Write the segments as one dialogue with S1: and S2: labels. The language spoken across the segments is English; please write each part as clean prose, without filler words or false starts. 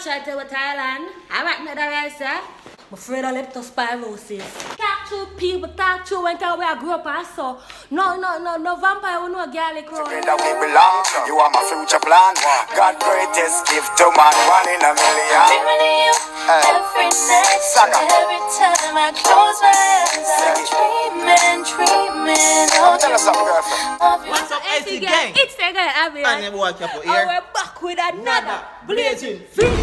S1: try to Thailand. I like another rice, sir. I'm afraid of leptospirosis. Talk to people, talk to when where I grew up also. No vampire, no garlic roll.
S2: That we belong to. You are my future plan. God greatest gift to man, one in a million.
S3: Every night, every time I close my eyes, I'm dreaming of
S2: Tell us something, girlfriend.
S3: you.
S4: What's up, AC gang?
S1: It's the girl, Abbi
S4: And everyone Capo
S1: and
S4: here.
S1: we're back with another
S4: blazing
S1: video.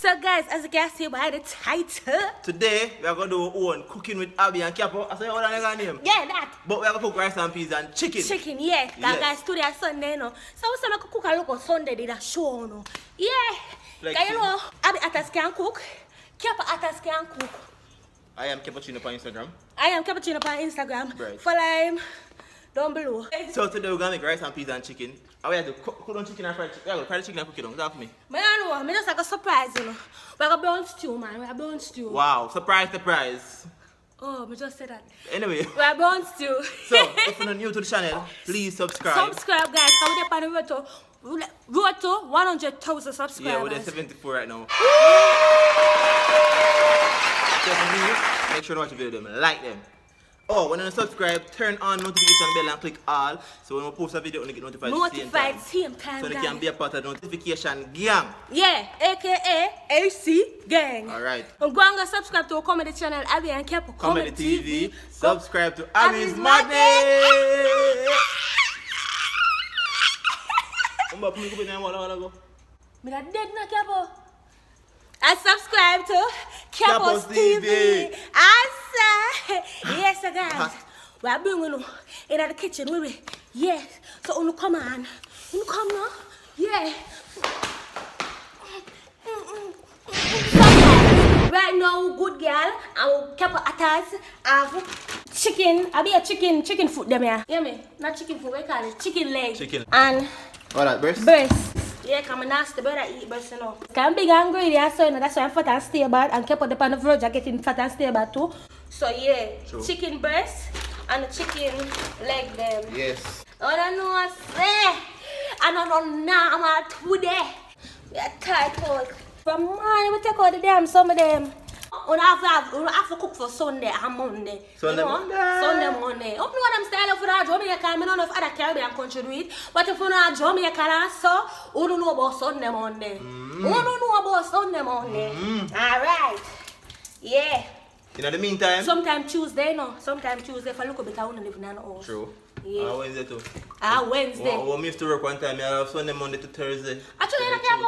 S1: So guys, as you can see by the title,
S4: Today we are gonna do our own cooking with Abbi and Capo. I say what I name.
S1: yeah, that
S4: But we are gonna cook rice and peas and chicken.
S1: chicken, yeah. That guys today is Sunday, no. So we say cook a local Sunday, did a show, no. Yeah.
S4: Like
S1: Can you know, Abbi Atas can cook, Capo Atas can cook.
S4: I am Cappuccino on Instagram.
S1: I am Cappuccino on Instagram.
S4: Right.
S1: Follow him down below.
S4: So today we're gonna make rice and peas and chicken. And we have to cook on chicken and fried chicken. We are gonna fry the chicken and cook it on. That's me.
S1: Man, I know, I just like a surprise, you know. We're gonna burn stew, man. We're burn stew.
S4: Wow, surprise, surprise.
S1: Oh, I just said that.
S4: Anyway,
S1: We're burn stew.
S4: so if you're new to the channel, please subscribe.
S1: Subscribe, guys. Come with the road to 100,000 subscribers.
S4: Yeah, we're at 74 right now. So if you're new, make sure to watch the video them, like them. Oh, when you subscribe, turn on notification bell and click all. So when we post a video, you get notified
S1: Same time,
S4: so you
S1: guys.
S4: can be a part of the notification gang.
S1: Yeah, aka AC Gang.
S4: Alright.
S1: I'm going to subscribe to our comedy channel, Abbi and Capo
S4: Comedy TV. Subscribe to
S1: Abbi's
S4: Abbi's Madness.
S1: Me not dead na Capo. And subscribe to Capo's
S4: Capo's
S1: TV.
S4: TV.
S1: Yes, guys. We are bringing you in the kitchen, will we? Yes. So, you come on. You come now. Yeah. So, guys, right now, good girl, and Capo Atas have chicken. I be a chicken foot them here. Hear me? Not chicken foot, we call it chicken leg.
S4: Chicken.
S1: And
S4: What that, breast?
S1: breast. Yeah, come on, nasty, but I eat breast, you know. I'm big and greedy, so you know, that's why I'm fat and stay bad. And kept on the pan of verge, I'm getting fat and stay bad too. So yeah,
S4: True.
S1: chicken breast and the chicken leg them.
S4: Yes.
S1: I don't know what I say. I don't know normal today. We are tight out. From morning, we take out the damn some of them. We have to cook for Sunday and Monday.
S4: Sunday,
S1: you know?
S4: Monday.
S1: Sunday, Monday. I don't know what I'm style for that Jamaica. I don't know if other Caribbean country do it. But if you know Jamaica also, we don't know about Sunday, Monday. We don't know about Sunday, Monday. Alright. Yeah.
S4: In the meantime.
S1: Sometimes Tuesday, no. Sometimes Tuesday, if I look a bit, I want to live in an house.
S4: True.
S1: Yeah.
S4: Wednesday too.
S1: Wednesday.
S4: Well, we used to work one time. I have Sunday, Monday to Thursday.
S1: Actually, I don't care.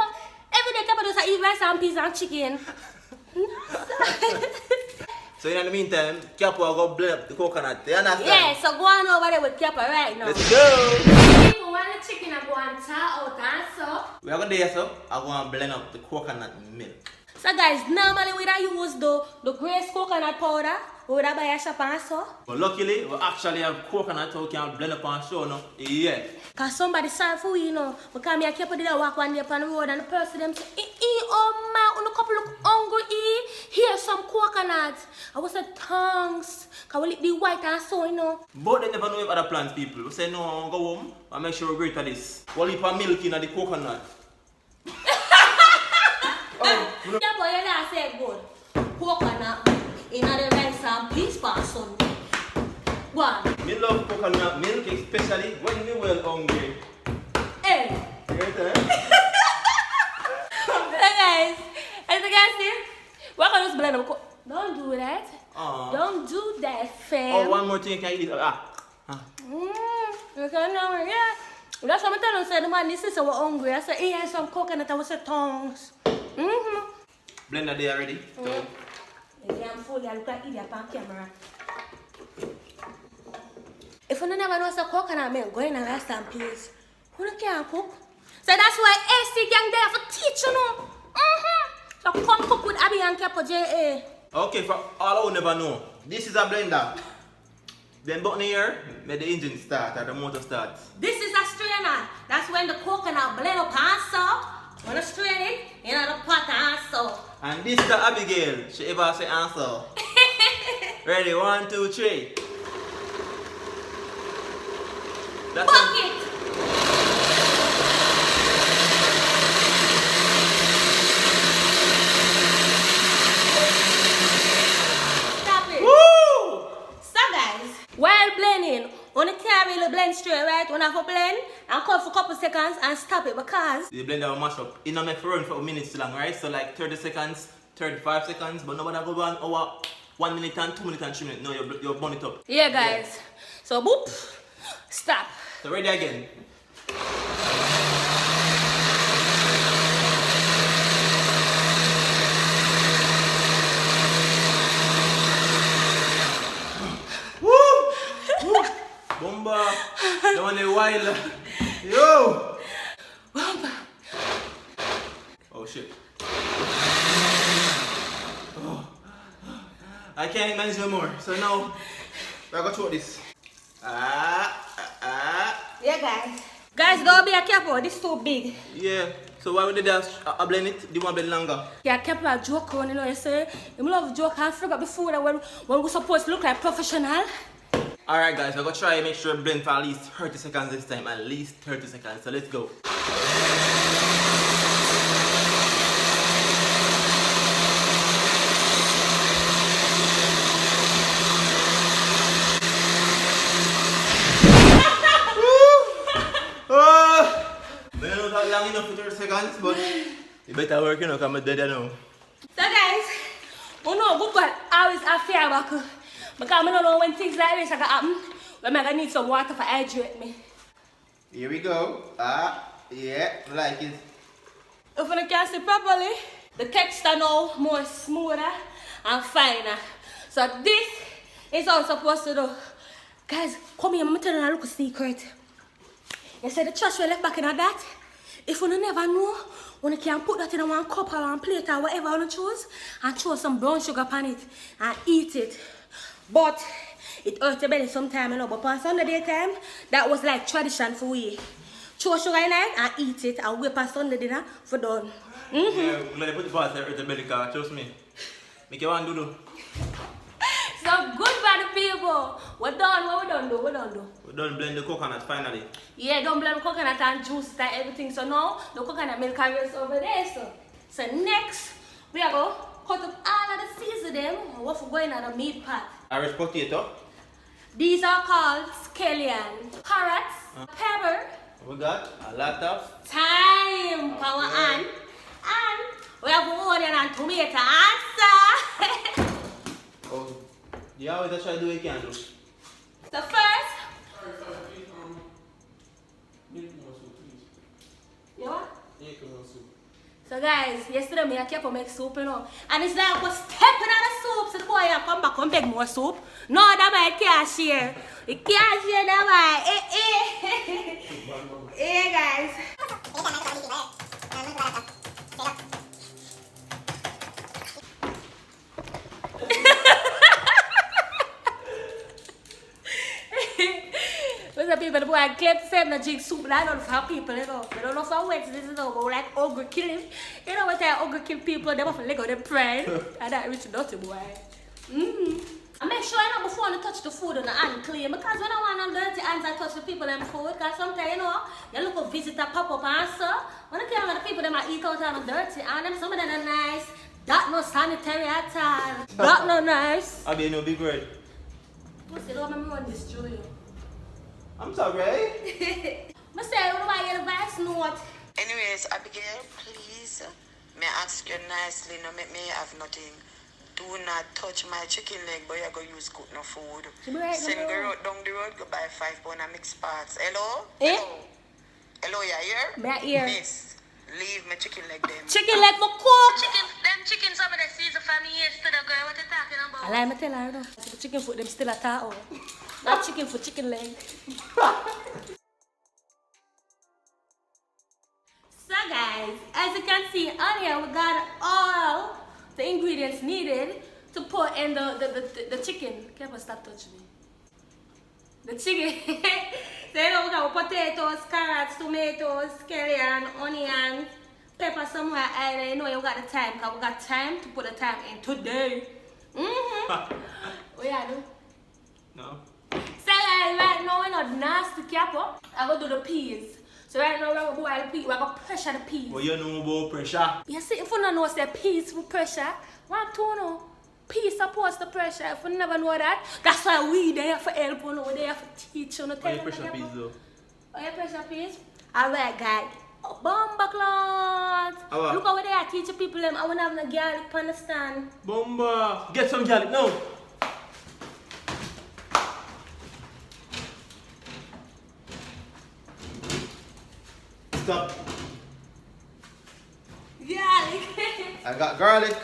S1: Every day, Capo does eat rice and peas and chicken.
S4: So in the meantime, Capo will go blend up the coconut. You understand?
S1: Yeah, so go on over there with Capo right now.
S4: Let's go.
S1: People want the chicken and go and thaw out and so.
S4: We are going to do so. I'm going to blend up the coconut milk.
S1: So guys, normally we don't use the grace coconut powder. We would buy a shop and so.
S4: But luckily, we actually have coconut so we can blend up and show now. Yeah.
S1: Cause somebody sorry for we, you know. Because me and Capo did a walk one day upon the road and the person them say, oh man, on a couple look hungry, here's some coconut. I was like, thanks. Cause we lick the white and so, you know.
S4: But they never know if other plants people. We say no, go home and make sure we great at this. We'll leave a milk in the coconut.
S1: Capo, you not say good. Coconut in the rice and peas for Sunday. One.
S4: Me love coconut milk, especially when we well hungry.
S1: Hey.
S4: Right, eh?
S1: Hey guys, as you can see, we're gonna just blend them. Don't do that. Don't do that, fam.
S4: Oh, one more thing you can eat.
S1: You can know, yeah. That's what I'm telling you. Say the man, this is so hungry. I said, here's some coconut. I was say tongues.
S4: Blender there already.
S1: Yeah, I'm full. I look like idiot on camera. If you never know some coconut milk, go in and rice and peas. Who can't cook? So that's why AC Gang there for teach you know. So come cook with Abbi and Capo JA.
S4: Okay, for all who never know, this is a blender. Then button here, make the engine start or the motor start.
S1: This is a strainer. That's when the coconut blend up and so. When you strain it, you know the pot and so.
S4: And this is the Abigail. She ever say answer. Ready? 1, 2, 3. That's
S1: Bucket! have to blend and cook for a couple seconds and stop it because
S4: The blender will mash up. It not make for run for minutes too long, right? So like 30 seconds, 35 seconds, but nobody go 1 hour, 1 minute and 2 minutes and 3 minutes. No, you're burn it up.
S1: yeah, guys. So boop, stop.
S4: So ready again. Bomba, the one a while. Yo!
S1: Bomba.
S4: Oh shit. Oh. I can't manage no more. So now, I got to throw this.
S1: Yeah, guys. Guys, don't be a capo. This is too big.
S4: Yeah. So why would they just blend it? Do you want to blend longer?
S1: Yeah, capo a joke on, you know, you say. You love joke. I forgot before that when we're supposed to look like professional.
S4: Alright guys, I'm gonna try and make sure I blend for at least 30 seconds this time. At least 30 seconds. So let's go. I don't know how long enough for 30 seconds, but you better work, you know, because I'm dead now.
S1: So guys, you know, good God always have fear about it. Because I don't know when things like this are going to happen. When I'm going to need some water to hydrate me.
S4: Here we go. Yeah, I like it.
S1: If you can see properly, the texture now more smoother and finer. So this is how it's supposed to do. Guys, come here, I'm going to tell you a little secret. You see the trash we left back in that? If you never know, you can put that in one cup or one plate or whatever you choose and throw some brown sugar upon it and eat it. But it hurts your belly sometime, you know. But on Sunday daytime, that was like tradition for we. Throw sugar in it and eat it and wait past Sunday dinner for done.
S4: Yeah, let me put the part that hurt the belly, because trust me. Make you want to do.
S1: So good by the people. We're done. What we done do? We done do.
S4: We done blend the coconut finally.
S1: Yeah, don't blend coconut and juice and everything. So now the coconut milk is over there. So next we are going to cut up all of the seasoning and what we're going on the meat pot.
S4: Irish potato.
S1: These are called scallion, carrots, pepper,
S4: We got a lot of
S1: thyme, power and we have onion and tomato and salt.
S4: oh, you always try to do what you can do.
S1: So first, you what? So guys, yesterday me and Capo make soup, you know. And it's like we're stepping out of soup, so the boy come back and beg more soup. No, that boy can't share. He can't share that boy. Hey guys. What's up, people? The boy claim to say I'm not drink soup, but I don't know how people, you know. I don't know how wet this is about, like ogre killing. You know what I ogre kill people, they have to let go their pride. And that rich dirty boy. And make sure, you know, before you touch the food on the hand clean, because when I want on dirty hands, I touch the people and food, because sometimes, you know, you look a visitor pop up and so, when I care about the people, they might eat out on the dirty, and them, some of them are nice. That no sanitary at all. That no nice.
S4: Abbi, you know, big red.
S1: What's it? Don't make me run this through you.
S4: I'm sorry.
S1: I say, what do I get a advice note?
S5: Anyways, Abigail, please, may I ask you nicely, no make me have nothing. Do not touch my chicken leg, but you're going to use cook no food. Send go down the road, go buy 5 pounds of mixed parts. Hello?
S1: Eh?
S5: Hello? Hello, you here?
S1: My ear.
S5: Miss, leave my chicken leg them.
S1: Chicken leg for cook.
S5: Them chicken, some of the season for me yesterday, girl. What you talking about?
S1: I like me tell her, you know. The chicken foot, them still at all. Not chicken foot, chicken leg. So guys, as you can see on here, we got all the ingredients needed to put in the chicken. Can't stop touching me. The chicken. So you know we got potatoes, carrots, tomatoes, scallion, onion, pepper somewhere. And you know you got the time, because we got time to put the time in today. What you do?
S4: No.
S1: So guys, right now we're not nasty Capo. I'm gonna do the peas. So right now we're gonna boil the peas. We're gonna pressure the peas.
S4: Well, you know about pressure.
S1: You see, if you don't know say peas with pressure, what to know? Peas supposed to pressure. If you never know that, that's why we there for help you know, we there for teach you.
S4: Why you pressure peas though?
S1: Oh, your pressure piece? Alright, guys. Oh, bomba cloth.
S4: Awa.
S1: Look how they are teaching people them. I want to have no garlic on the stand.
S4: Bomba. Get some garlic now. Stop.
S1: Garlic.
S4: I got garlic.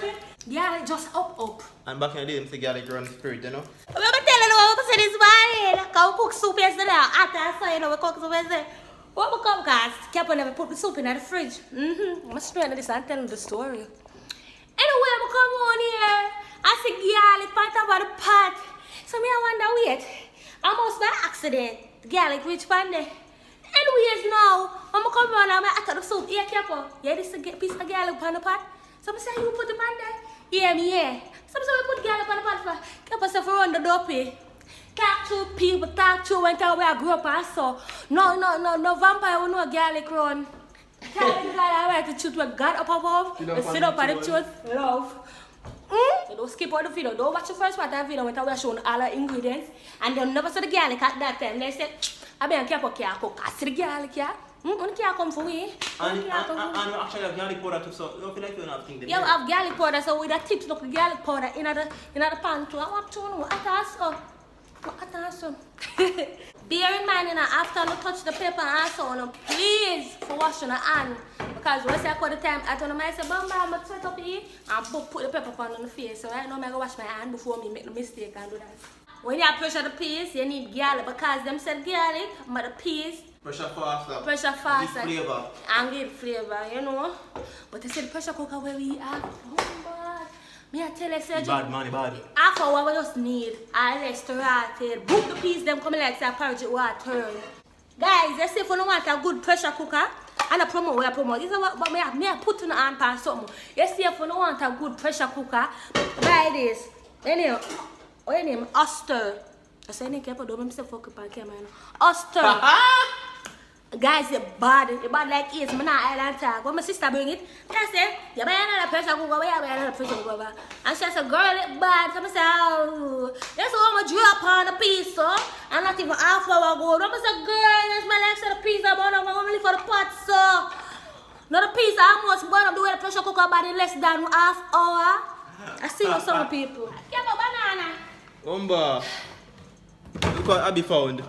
S1: Garlic just up.
S4: And back in the day, I'm say garlic run spirit, you know.
S1: I'm going to tell you what I this morning. Because we cook soup yesterday. After I saw you know, we cook soup yesterday. What we come, guys? Capo never put the soup in the fridge. I'm straight this and telling the story. Anyway, we come on here. I see garlic on top of the pot. So me I wonder, wait. Almost by accident, the garlic reach pan there. Anyways, now, I'm come on and I cut the soup. Yeah, Capo. Yeah, this is a piece of garlic on the pot. So I say, you put it on there? Yeah, me, yeah. So I say, we put garlic on the pot for Capo say for run the dopey. Talk to people, talk to when where I grew up and so. No vampire will no garlic run. Tell the guy I like to shoot with God up above. And sit up at the truth. Love. So don't skip all the video. Don't watch the first part of the video when I showing all the ingredients. And they'll never see the garlic at that time. They say, Abbi And Capo can't cook. I see the garlic here. Only can't come for me.
S4: And we actually have garlic powder too, so you don't feel like you don't have things.
S1: Yeah, we have garlic powder, so with the tips look the garlic powder in the pan too. I want to know. Bear in mind, after you touch the paper and so, please for washing your hand. Because once I call the time, I told them, I said, Bamba, I'm going to set up here and put the pepper pan on the face. So right now, I'm going to wash my hand before me make the mistake and do that. When you pressure the piece, you need garlic because them said garlic, but the piece.
S4: Pressure faster.
S1: Pressure faster.
S4: Give flavor.
S1: And give flavor, you know. But they said the pressure cooker where we have. Oh, God. Me I tell you, Sergio.
S4: Bad money, bad.
S1: After what we just need, I restaurant book the piece, them coming like say porridge water. Guys, they say if you don't want a good pressure cooker, and I promote where I promote. This is what me I put in the hand pan something. You see if you don't want a good pressure cooker, buy this. Anyway, what your name? Oster. I say, "Name Capo, don't say fuck up on camera." Oster. Guys, it's bad like it's my island tag. When my sister bring it, I say, you buy another pressure cooker, where you buy another pressure cooker? And she said, girl, it's bad. So I say, oh, that's how I drop on the piece, so. And not even half hour ago. I say, girl, that's my legs of the piece, I'm only for the pot, so. Not the piece, I almost burn up the way the pressure cooker body less than half hour. I see you some people. Give a banana.
S4: Umba. Look what Abbi found.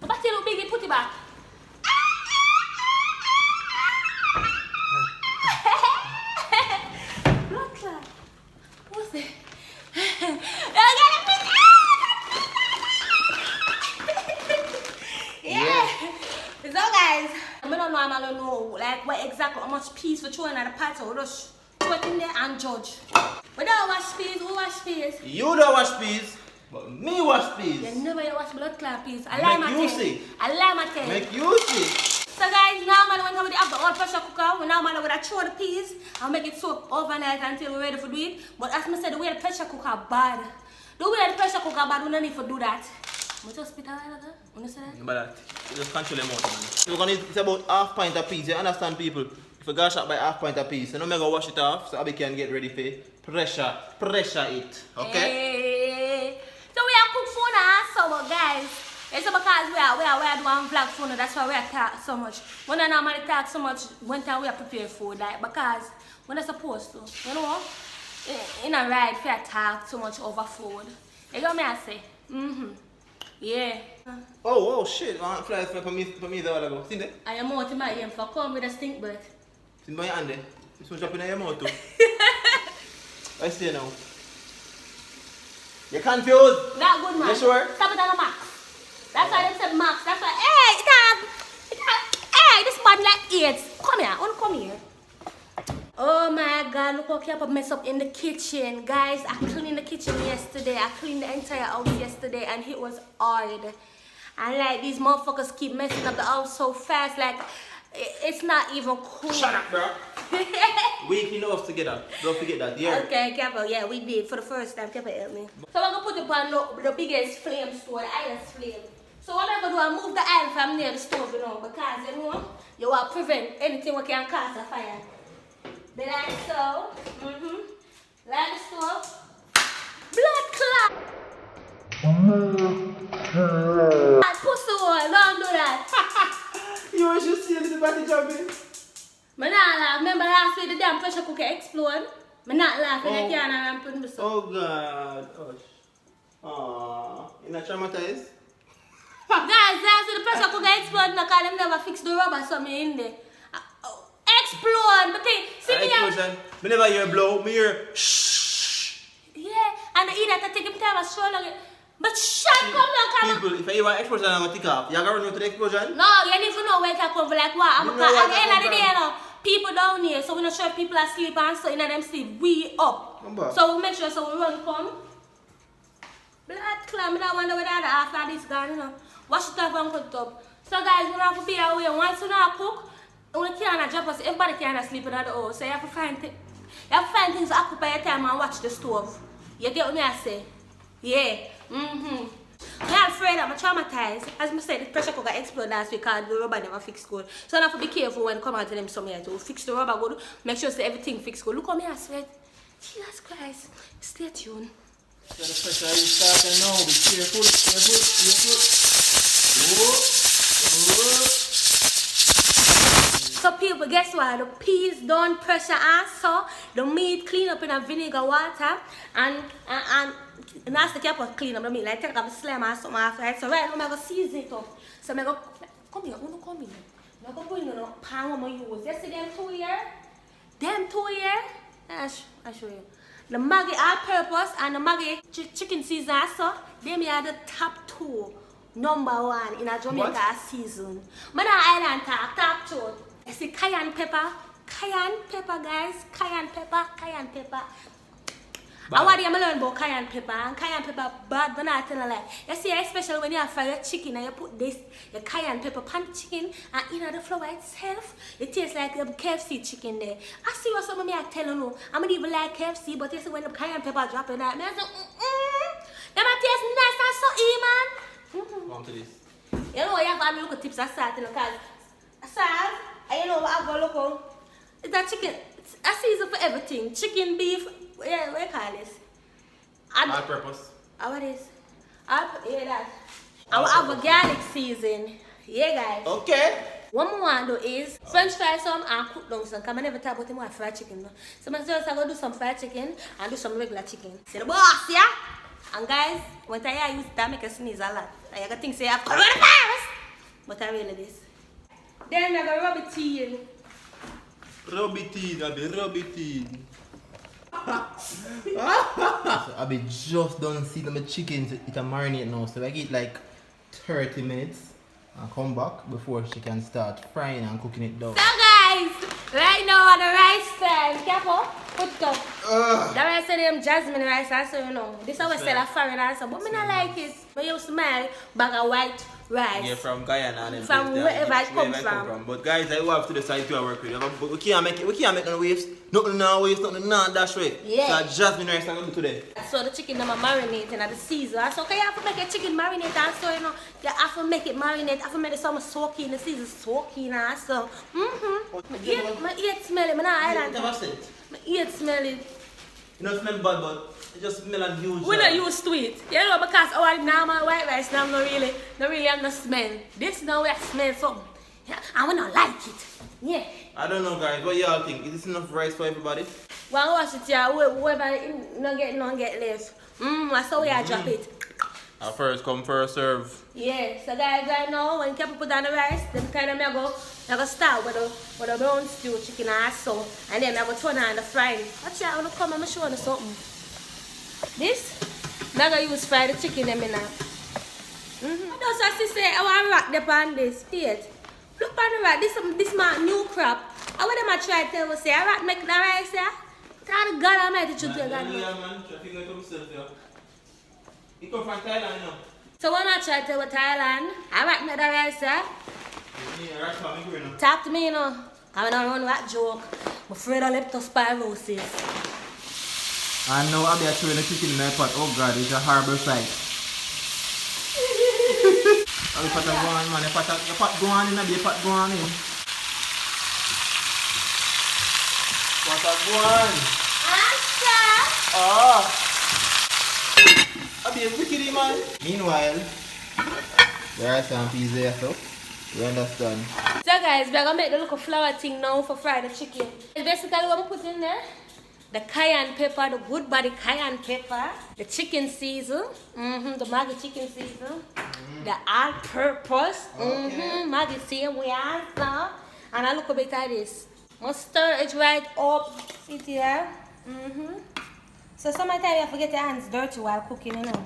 S1: But still look big, put it back. What's it? Yeah. So guys, I don't know like what exactly how much piece for throwing at the pot, so just throw it in there and judge. We don't wash peas, who wash peas?
S4: You don't wash peas, but me wash peas.
S1: You never wash blood clot peas. I like my thing. I like my thing.
S4: Make you see.
S1: So guys, now man, when we have the old pressure cooker, we now man we throw the peas and make it soak overnight until we're ready for do it. But as I said, the way the pressure cooker bad. The way the pressure cooker bad, we don't need to do that. We just spit out of that. Understand that?
S4: But you just control them out, man. So we're gonna it's about half pint of peas. You understand, people? If you got shot by half pint of peas, so now I'm gonna wash it off so Abbi can get ready for pressure it. Okay?
S1: Hey. So we have cooked food and summer, guys. It's because we are doing vlog food, that's why we are talk so much. We don't normally talk so much when time we are prepare food, like because we're not supposed to, you know? In a ride, we are talk so much over food. You know what I say? Yeah.
S4: Oh shit, I fly for me the other go. See there?
S1: I am out in my ear for come with a stink bird.
S4: See my hand there? This one dropping in your mouth too. I see now. You're confused?
S1: That good man.
S4: You sure?
S1: Stop it on the max. That's why they said max. That's why, hey, this man like 8. Come here, come here. Oh my God, look how Capo mess up in the kitchen. Guys, I cleaned the kitchen yesterday. I cleaned the entire house yesterday and it was hard. And like these motherfuckers keep messing up the house so fast, like it's not even cool.
S4: Shut up, bro. We clean the house together. Don't forget that, yeah.
S1: Okay, Capo, yeah, we did for the first time. Capo helped me. So I'm gonna put it on the biggest flame store, the highest flame. So what I'm gonna do, I move the iron from near the stove, you know, because you know, you want to prevent anything that can cause a fire. Then like so, like the stove, blood clot. Pussy hole, don't do that.
S4: You should see a little bit jumping.
S1: Me not laugh. Remember last week the damn pressure cooker explode? Me not laughing. I can't and put me so.
S4: Oh God. Aww. You're not traumatized?
S1: Guys, last week the pressure cooker explode because them never fix the rubber so me in there. Explode! But see me
S4: explosion. Me never hear blow. Me hear shh.
S1: yeah, and the idiot I take him time and show long. But shut come now, come on.
S4: People, if I hear an explosion, I'm gonna take off. You gonna run to the explosion?
S1: No, you need to know where it come from. Like what? At the end of the day, you know, people down here, so we not sure if people are asleep and so in them sleep. We up. So we make sure so we run come. Blood clam, I don't wonder whether after this gone, you know. Wash it off and cut it up. So guys, we have to be away. Once you know cook, we can't drop us. Everybody can't sleep in the house. So you have to find things to occupy your time and watch the stove. You get what I say? Yeah. I'm afraid I'm traumatized. As I said, the pressure cooker exploded last week because the rubber never fixed good. So I have to be careful when I come out to them somewhere to fix the rubber good. Make sure so everything fixed good. Look how me I sweat. Jesus Christ. Stay tuned.
S4: So the pressure is starting now. Be careful, careful.
S1: So people, guess what? The peas don't pressure also. The meat clean up in a vinegar water and that's the Capo clean up the meat. Like take up a slam or something after that. So right now I'm gonna season it up. So I'm gonna come here. I'm gonna bring a pan I'm gonna use. You see them two here? Them two here? I'll show you. The Maggi all purpose and the Maggi chicken season also. Them are the top two. Number one in a Jamaica season. Man island top two. You see cayenne pepper, guys, cayenne pepper. I want to learn about cayenne pepper, and cayenne pepper bad, but not tell a lie. You see, especially when you fry your chicken and you put this, your cayenne pepper pan chicken, and in the flour itself, it tastes like a KFC chicken there. I see what some of me are telling you. I don't even like KFC, but you see when the cayenne pepper drop in that, I say, them taste nice and so man.
S4: Come to this.
S1: You know, you have to look at tips of salt, you know, because salt, and you know what I go look at? It's that chicken, it's a season for everything. Chicken, beef, yeah, what do you call this?
S4: All purpose.
S1: What is? Yeah, that. I will have a garlic season. Yeah, guys.
S4: Okay.
S1: What I want to do is French fry some and cook down some. Because I never talk about him with fried chicken. No? So I'm just going to do some fried chicken and do some regular chicken. See the boss, yeah? And guys, when I use that, I make a sneeze a lot. I got things say I have coronavirus. But I really this. Then I got rub it in.
S4: Rub it in. So Abby just done see my chicken it a marinate now. So I get like 30 minutes and come back before she can start frying and cooking it down.
S1: So guys, right now on the rice time, Capo, put it up. The rice of them jasmine rice also, you know. This is how we sell a foreign also, but I don't like it. But you smell bag of white rice.
S4: Yeah, from Guyana and
S1: from wherever it comes from.
S4: But guys, I have to decide to work with. But we can't make no waves. Nothing now waves, nothing now dash way.
S1: Yeah.
S4: So jasmine rice I'm gonna do today.
S1: So the chicken them are marinating at the season. So okay, you have to make a chicken marinate also, you know. You have to make it marinate, you have to make it some soaking in the season, soaking also. My ear smell it, I don't
S4: Never said.
S1: My ear smell it.
S4: You don't smell bad, but it just smell unusual.
S1: We're not used to it. You know, because our normal white rice now not really have no smell. This now we smell something. Yeah, and we don't like it. Yeah.
S4: I don't know guys, what y'all think? Is this enough rice for everybody?
S1: Well, wash it here, whoever no get left. That's how we drop it.
S4: First come, first serve.
S1: Yeah, so guys, right now, when people put down the rice, then kind of I go start with the brown stew chicken and so, and then I go turn on the frying. Watch out, I'm gonna come and show you something. This, I'm gonna use fry the chicken them in now. That's what she say, I want to rock the pan this, Pete. Look on the rack, this my new crop. I want them to try to tell us, say, I rock make the rice, yeah? Tell the God Almighty to do that.
S4: You come from Thailand, you know?
S1: So when I try to tell Thailand, I rock make the rice, yeah?
S4: Yeah,
S1: Talk to me, you know. I'm not run that joke. I'm afraid of leptospirosis.
S4: And now I'll be throwing the chicken in my pot. Oh God, it's a horrible sight. I'll be pot go on, man. The pot go on in, I'll be pot go on in. Pot go on.
S1: Answer!
S4: Ah! I'll be a wicked man. Meanwhile, The rice and peas there, so you understand.
S1: So guys, we're gonna make the little flour thing now for fried the chicken. Basically what I'm putting there, the cayenne pepper, the good body cayenne pepper, the chicken season, the Maggi chicken season, the all-purpose, Maggi same way also, and a little bit of this. I'm stir it right up, see it here. So sometimes you have to get your hands dirty while cooking, you know.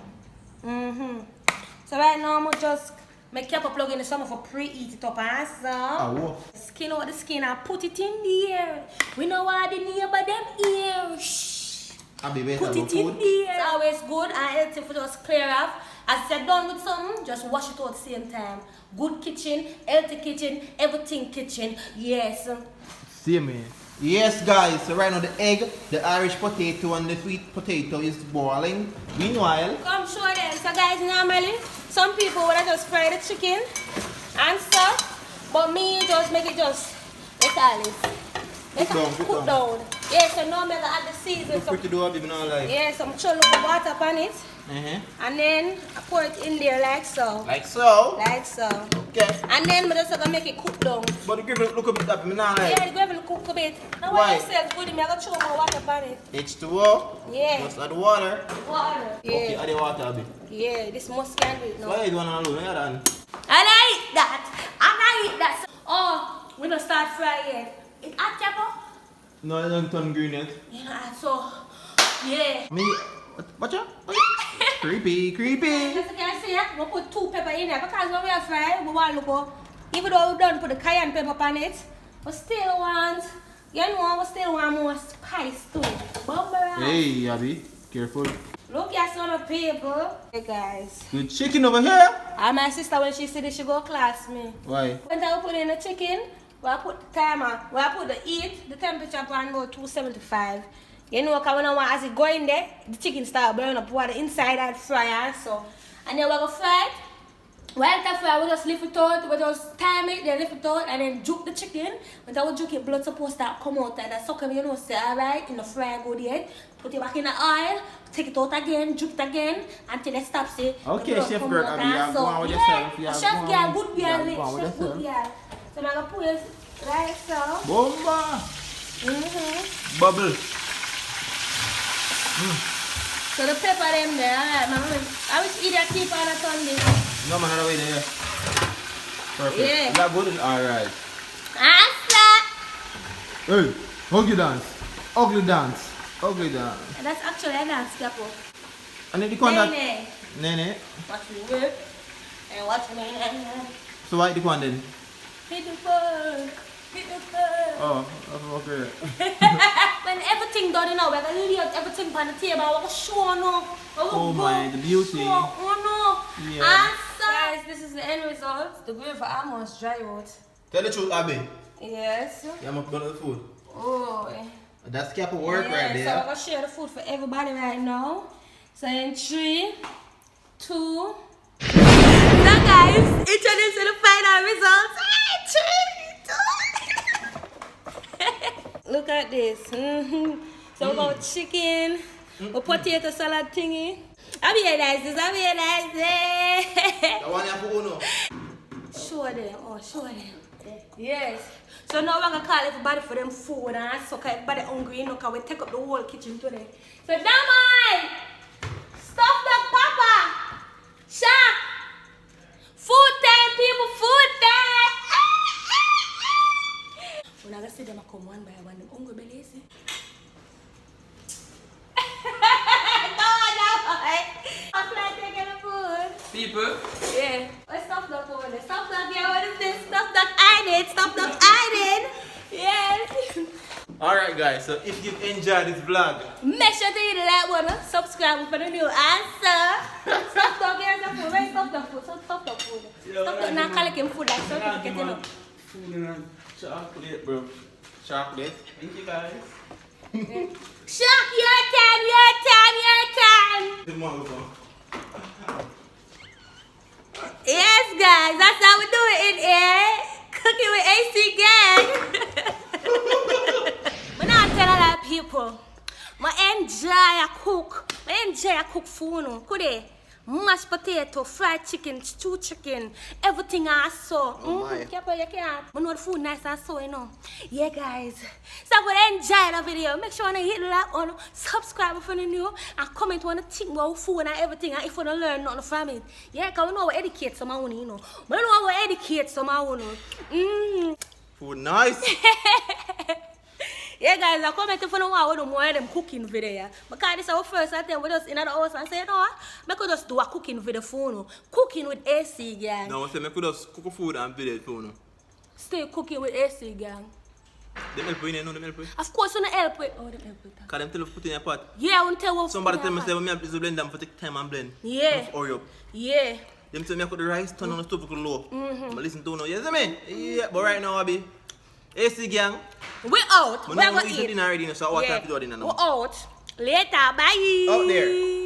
S1: So right now I'm just make Capo plug in the summer for preheat it up and so skin out the skin and put it in there. We know what the neighbor them here. Shh.
S4: Abbi, wait,
S1: Put it in there. It's always good and healthy for just clear off. As you're done with something, just wash it out at the same time. Good kitchen, healthy kitchen, everything kitchen. Yes.
S4: See me. Yes guys, so right now the egg, the Irish potato and the sweet potato is boiling. Meanwhile,
S1: come show them. So guys, normally some people would just fry the chicken and stuff, but me just make it just cook down. Yes, so now I'm gonna add the seasoning.
S4: pretty do Abbi, not like.
S1: Yes, I'm churning the water upon it. And then I pour it in there like so.
S4: Like so?
S1: Like so.
S4: Okay.
S1: And then I'm just gonna make it cook down.
S4: But the gravy look a bit Abbi, not like.
S1: Yeah, the gravy cook a bit. Now
S4: why?
S1: when yourself good, I'm gonna throw my water upon it.
S4: H2O?
S1: Yeah.
S4: Just add water.
S1: Water. Yeah.
S4: Okay, add the water Abbi.
S1: Yeah, this must can do it now.
S4: Why you doing alone? Yeah, done.
S1: And I eat that. Oh, we don't start frying. It hot, Capo?
S4: No, I don't turn green yet.
S1: You know, so, yeah.
S4: Me, watch out. Creepy.
S1: As you can see, we put 2 pepper in there because when we are frying, we want to go, even though we don't put the cayenne pepper on it, we still want, you know, we still want more spice to it.
S4: Hey, Abbi, careful.
S1: Look at some people. Hey guys.
S4: Good chicken over here.
S1: And my sister, when she see this, she go class me.
S4: Why?
S1: When I put in the chicken, we put the timer, we put the heat, the temperature upon about 275. You know, because when I want, as it go in there, the chicken start burning up water inside that fryer. So, and then we're going to fry it. While the fry, we just lift it out, we just time it, then lift it out, and then juke the chicken. When I juke it, blood supposed to come out, and that's okay, you know, say, alright, in the fry, go there, put it back in the oil, take it out again, juke it again, until it stops it.
S4: Okay, Chef Girl, Abbi, you go on with yourself.
S1: Yeah, Chef Girl, good girl, Chef good girl. So I'm going to put it right so.
S4: Bomba! Bubble.
S1: So the pepper them there, alright, man. I wish either keep on a Sunday.
S4: No man, another way there. Perfect.
S1: Yeah.
S4: Is that good? Alright.
S1: Answer.
S4: Hey, ugly dance. Ugly dance. Ugly dance.
S1: And that's actually a dance, Capo.
S4: And then the one that...
S1: Nene.
S4: Nene.
S1: Watch me whip. And watch me.
S4: So why the one then?
S1: Hit the bird. Hit the bird.
S4: Oh, okay.
S1: When everything done, you know, we're going to leave everything on the table. We're going to show no.
S4: Oh my, the beauty.
S1: Oh no.
S4: Yeah.
S1: Answer. Guys, this is the end result. The gravy almost dry out.
S4: Tell the truth, Abbi.
S1: Yes.
S4: Yeah, I'm going to the food.
S1: Oh.
S4: That's Capo work right there.
S1: So we're going to share the food for everybody right now. So in 3, 2. So guys, introduce the final results. 3, 2. Look at this. So we got chicken, a potato salad thingy. Abbi this.
S4: The one you have to know.
S1: Show them. Show them. Yes. So now we're going to call everybody for them food and so everybody hungry, you know, because we take up the whole kitchen today. So Damai, stuff the papa, Shaq, food time people, food time. We're not going to see them come one by one, them hungry bellies.
S4: People?
S1: Yeah. Stop that over there. Stop that, yeah, what is this? Stop that hiding. Stop that hiding. Yes.
S4: Alright guys, so if you enjoyed this vlog,
S1: make sure to hit the like button, subscribe for the new answer. Stop that, get the food. Where stop the food? Stop the food. Stop that, now collecting food like certificate, you know.
S4: Food and chocolate, bro. Chocolate. Thank you guys.
S1: Shark, your time.
S4: Good morning, bro.
S1: Yes, guys, that's how we do it in here. Cooking with AC gang. But not tell a lot of people. I enjoy a cook food. Could they? mashed potato, fried chicken, stew chicken, everything I saw.
S4: my.
S1: Capo, you can't. I know the food nice I saw, you know. Yeah, guys. So if you enjoy the video, make sure you hit the like on, subscribe if you're new, and comment what you think about food and everything, and if you don't learn nothing from it. Yeah, because we know how to educate someone, you know. We know how to educate someone, you know.
S4: Food nice.
S1: Yeah, guys, I comment if you know how to do more of them cooking video. Yeah. Because this is our first time we just in the house and say, no, I could just do a cooking video for you. Cooking with AC, gang.
S4: No, I say I could just cook food and video for you.
S1: Stay cooking with AC, gang.
S4: Them help you, no, them help you.
S1: Of course, you don't help with. Oh, them help with.
S4: Because them tell you to put in a pot.
S1: Yeah, I want to tell what.
S4: Somebody tell me say when I have to blend them for take time and blend.
S1: Yeah.
S4: Hurry up.
S1: Yeah.
S4: Them tell me I put the rice turn on the stove for low. But listen to now. You see me? Yeah, but right now, Abby. AC gang.
S1: We out.
S4: We're
S1: We're
S4: not
S1: going
S4: eating
S1: to eat.
S4: dinner already, so what time to do dinner now?
S1: We're out. Later. Bye.
S4: Out there.